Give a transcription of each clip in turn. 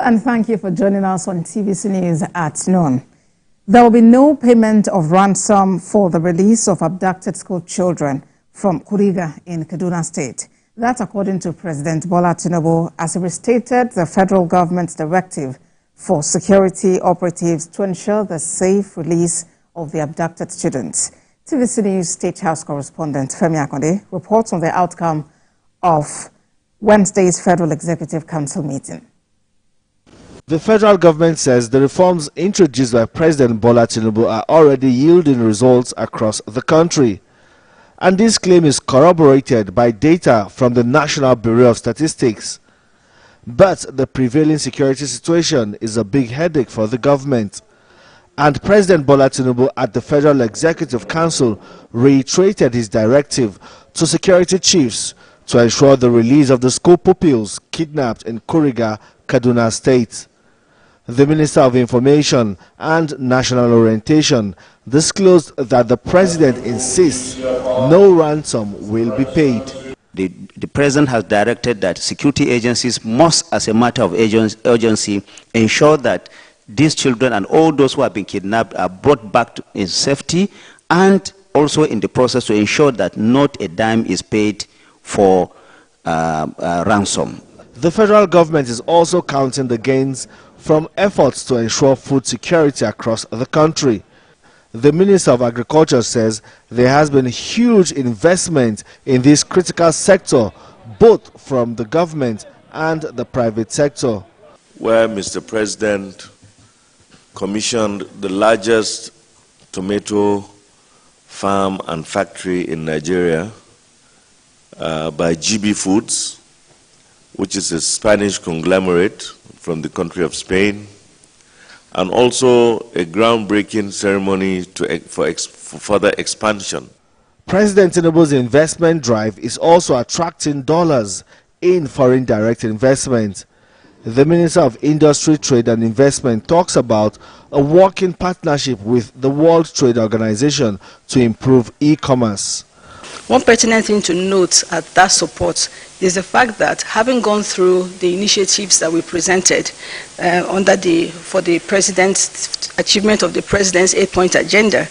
and thank you for joining us on TVC News at noon. There will be no payment of ransom for the release of abducted school children from Kuriga in Kaduna State. That's according to President Bola Tinubu as he restated the federal government's directive for security operatives to ensure the safe release of the abducted students. TVC News State House correspondent Femi Akonde reports on the outcome of Wednesday's Federal Executive Council meeting. The federal government says the reforms introduced by President Bola Tinubu are already yielding results across the country. And this claim is corroborated by data from the National Bureau of Statistics. But the prevailing security situation is a big headache for the government. And President Bola Tinubu at the Federal Executive Council reiterated his directive to security chiefs to ensure the release of the school pupils kidnapped in Kuriga, Kaduna State. The Minister of Information and National Orientation disclosed that the President insists no ransom will be paid. The President has directed that security agencies must, as a matter of urgency, ensure that these children and all those who have been kidnapped are brought back in safety, and also in the process to ensure that not a dime is paid for ransom. The federal government is also counting the gains from efforts to ensure food security across the country. The Minister of Agriculture says there has been huge investment in this critical sector, both from the government and the private sector. Where Mr. President commissioned the largest tomato farm and factory in Nigeria by GB Foods, which is a Spanish conglomerate from the country of Spain, and also a groundbreaking ceremony for further expansion. President Tinubu's investment drive is also attracting dollars in foreign direct investment. The Minister of Industry, Trade and Investment talks about a working partnership with the World Trade Organization to improve e-commerce. One pertinent thing to note at that support is the fact that having gone through the initiatives that we presented for the President's achievement of the President's 8-point agenda,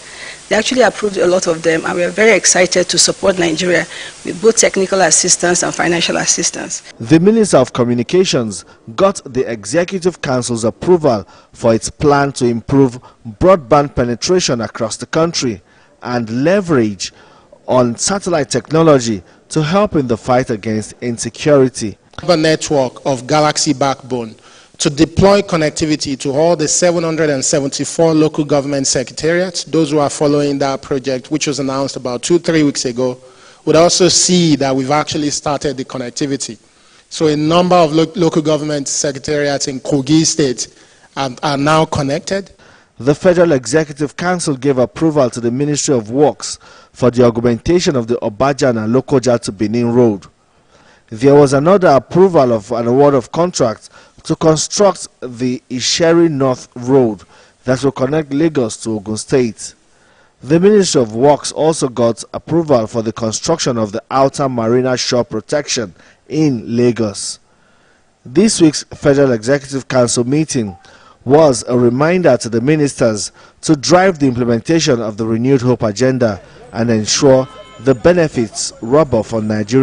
they actually approved a lot of them, and we are very excited to support Nigeria with both technical assistance and financial assistance. The Minister of Communications got the Executive Council's approval for its plan to improve broadband penetration across the country and leverage on satellite technology to help in the fight against insecurity. A network of Galaxy backbone to deploy connectivity to all the 774 local government secretariats. Those who are following that project, which was announced about 2-3 weeks ago, would also see that we've actually started the connectivity. So a number of local government secretariats in Kogi State are now connected. The Federal Executive Council gave approval to the Ministry of Works for the augmentation of the Obajan and Lokoja to Benin Road. There was another approval of an award of contract to construct the Isheri North Road that will connect Lagos to Ogun State. The Ministry of Works also got approval for the construction of the outer marina shore protection in Lagos. This week's Federal Executive Council meeting was a reminder to the ministers to drive the implementation of the Renewed Hope agenda and ensure the benefits rub off on Nigeria.